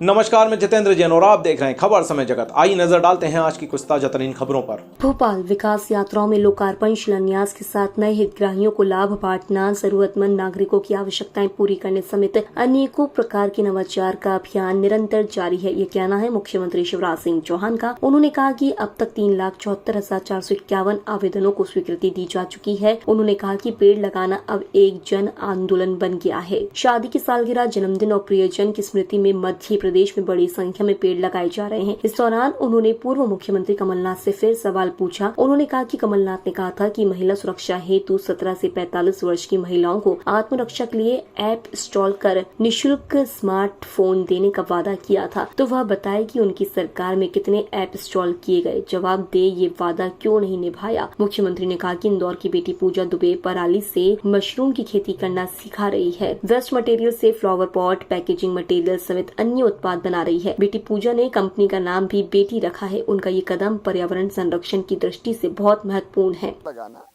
नमस्कार, मैं जितेंद्र जैन और आप देख रहे हैं खबर समय जगत। आइए नजर डालते हैं आज की कुछ ताजा तरीन खबरों पर। भोपाल विकास यात्राओं में लोकार्पण शिलान्यास के साथ नए हितग्राहियों को लाभ बांटना, जरूरतमंद नागरिकों की आवश्यकताएं पूरी करने समेत अनेकों प्रकार के नवाचार का अभियान निरंतर जारी है। ये कहना है मुख्यमंत्री शिवराज सिंह चौहान का। उन्होंने कहा कि अब तक 3,74,451 आवेदनों को स्वीकृति दी जा चुकी है। उन्होंने कहा कि पेड़ लगाना अब एक जन आंदोलन बन गया है। शादी की सालगिरह, जन्मदिन और प्रियजन की स्मृति में मध्य प्रदेश में बड़ी संख्या में पेड़ लगाए जा रहे हैं। इस दौरान उन्होंने पूर्व मुख्यमंत्री कमलनाथ से फिर सवाल पूछा। उन्होंने कहा कि कमलनाथ ने कहा था कि महिला सुरक्षा हेतु 17 से 45 वर्ष की महिलाओं को आत्मरक्षा के लिए ऐप इंस्टॉल कर निशुल्क स्मार्टफोन देने का वादा किया था। तो वह बताए कि उनकी सरकार में कितने ऐप इंस्टॉल किए गए, जवाब दे ये वादा क्यों नहीं निभाया। मुख्यमंत्री ने कहा कि इंदौर की बेटी पूजा दुबे पराली से मशरूम की खेती करना सिखा रही है। वेस्ट मटेरियल से फ्लावर पॉट, पैकेजिंग मटेरियल समेत अन्य उत्पाद बना रही है। बेटी पूजा ने कंपनी का नाम भी बेटी रखा है। उनका ये कदम पर्यावरण संरक्षण की दृष्टि से बहुत महत्वपूर्ण है। लगाना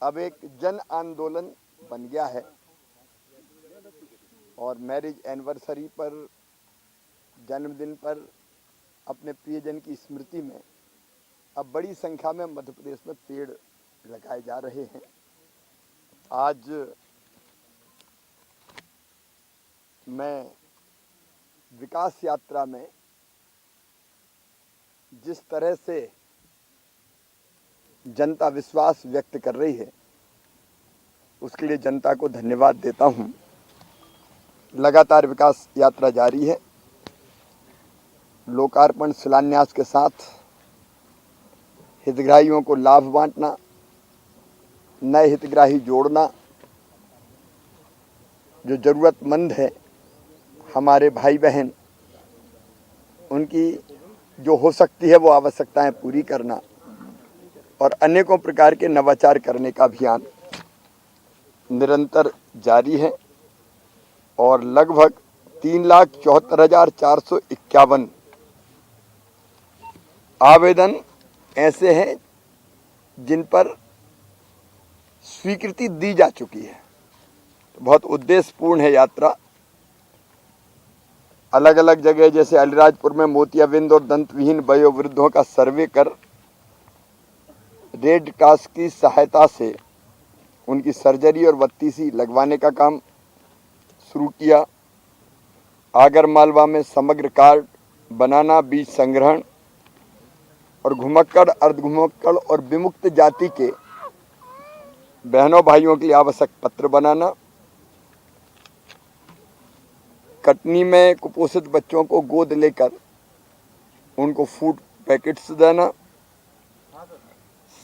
अब एक जन आंदोलन बन गया है और मैरिज एनिवर्सरी पर, जन्मदिन पर, अपने प्रियजन की स्मृति में अब बड़ी संख्या में मध्य प्रदेश में पेड़ लगाए जा रहे हैं। आज मैं विकास यात्रा में जिस तरह से जनता विश्वास व्यक्त कर रही है, उसके लिए जनता को धन्यवाद देता हूं। लगातार विकास यात्रा जारी है। लोकार्पण शिलान्यास के साथ हितग्राहियों को लाभ बांटना, नए हितग्राही जोड़ना, जो जरूरतमंद है हमारे भाई बहन, उनकी जो हो सकती है वो आवश्यकताएं पूरी करना और अनेकों प्रकार के नवाचार करने का अभियान निरंतर जारी है। और लगभग 3,74,451 आवेदन ऐसे हैं जिन पर स्वीकृति दी जा चुकी है। बहुत उद्देश्यपूर्ण है यात्रा। अलग अलग जगह जैसे अलीराजपुर में मोतियाबिंद और दंतविहीन वयोवृद्धों का सर्वे कर रेड क्रॉस की सहायता से उनकी सर्जरी और बत्तीसी लगवाने का काम शुरू किया। आगरमालवा में समग्र कार्ड बनाना, बीज संग्रहण और घुमक्कड़, अर्धघुमक्कड़ और विमुक्त जाति के बहनों भाइयों के लिए आवश्यक पत्र बनाना। कटनी में कुपोषित बच्चों को गोद लेकर उनको फूड पैकेट्स देना।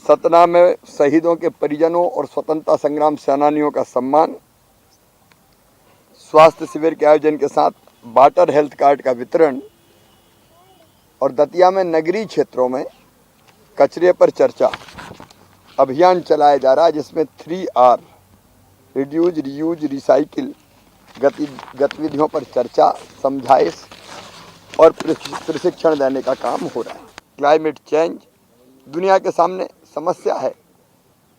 सतना में शहीदों के परिजनों और स्वतंत्रता संग्राम सेनानियों का सम्मान। स्वास्थ्य शिविर के आयोजन के साथ वाटर हेल्थ कार्ड का वितरण। और दतिया में नगरीय क्षेत्रों में कचरे पर चर्चा अभियान चलाया जा रहा है, जिसमें 3R रिड्यूज, रीयूज, रिसाइकिल गतिविधियों पर चर्चा, समझाइश और प्रशिक्षण देने का काम हो रहा है। क्लाइमेट चेंज दुनिया के सामने समस्या है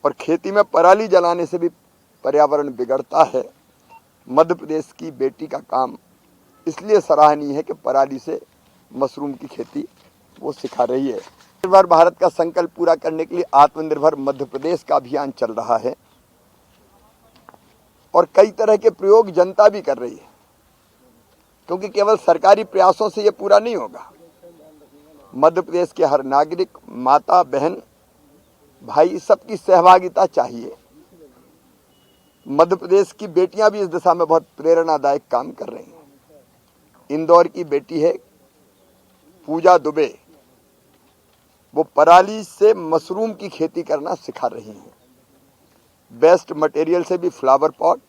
और खेती में पराली जलाने से भी पर्यावरण बिगड़ता है। मध्य प्रदेश की बेटी का काम इसलिए सराहनीय है कि पराली से मशरूम की खेती वो सिखा रही है। निर्भर भारत का संकल्प पूरा करने के लिए आत्मनिर्भर मध्य प्रदेश का अभियान चल रहा है और कई तरह के प्रयोग जनता भी कर रही है, क्योंकि केवल सरकारी प्रयासों से ये पूरा नहीं होगा। मध्य प्रदेश के हर नागरिक, माता, बहन, भाई, सबकी सहभागिता चाहिए। मध्य प्रदेश की बेटियां भी इस दिशा में बहुत प्रेरणादायक काम कर रही हैं। इंदौर की बेटी है पूजा दुबे, वो पराली से मशरूम की खेती करना सिखा रही हैं। वेस्ट मटेरियल से भी फ्लावर पॉट,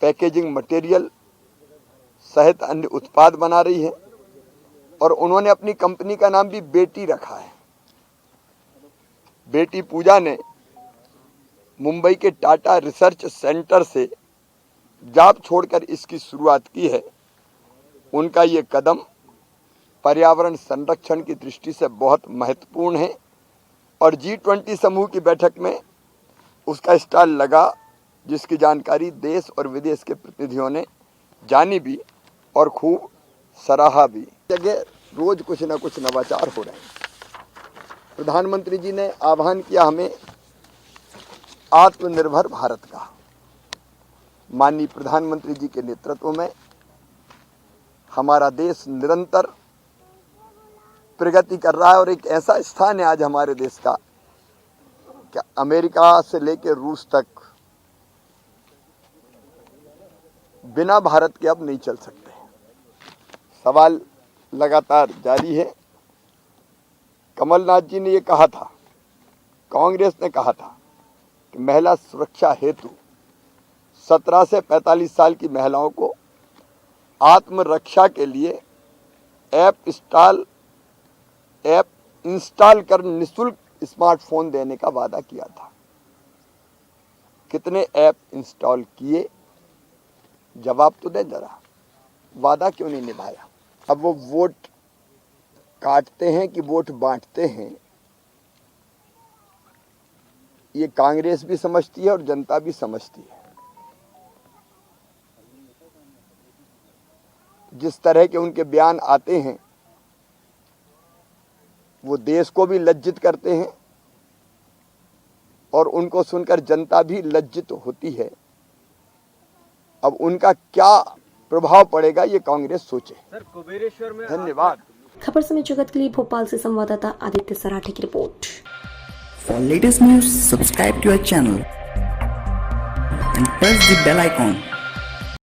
पैकेजिंग मटेरियल सहित अन्य उत्पाद बना रही है और उन्होंने अपनी कंपनी का नाम भी बेटी रखा है। बेटी पूजा ने मुंबई के टाटा रिसर्च सेंटर से जॉब छोड़कर इसकी शुरुआत की है। उनका ये कदम पर्यावरण संरक्षण की दृष्टि से बहुत महत्वपूर्ण है और G20 समूह की बैठक में उसका स्टॉल लगा, जिसकी जानकारी देश और विदेश के प्रतिनिधियों ने जानी भी और खूब सराहा भी। जगह रोज कुछ न कुछ नवाचार हो रहे हैं। प्रधानमंत्री जी ने आह्वान किया हमें आत्मनिर्भर भारत का। माननीय प्रधानमंत्री जी के नेतृत्व में हमारा देश निरंतर प्रगति कर रहा है और एक ऐसा स्थान है आज हमारे देश का कि अमेरिका से लेकर रूस तक बिना भारत के अब नहीं चल सकते। सवाल लगातार जारी है। कमलनाथ जी ने ये कहा था, कांग्रेस ने कहा था कि महिला सुरक्षा हेतु 17 से 45 साल की महिलाओं को आत्मरक्षा के लिए ऐप इंस्टॉल कर निःशुल्क स्मार्टफोन देने का वादा किया था। कितने ऐप इंस्टॉल किए? जवाब तो दे जरा। वादा क्यों नहीं निभाया? अब वो वोट काटते हैं कि वोट बांटते हैं, ये कांग्रेस भी समझती है और जनता भी समझती है। जिस तरह के उनके बयान आते हैं वो देश को भी लज्जित करते हैं और उनको सुनकर जनता भी लज्जित होती है। अब उनका क्या प्रभाव पड़ेगा ये कांग्रेस सोचे। सर, कुबेरेश्वर में धन्यवाद। खबर समय जगत के लिए भोपाल से संवाददाता आदित्य सराठे की report. For latest news, subscribe to our channel and press the bell icon.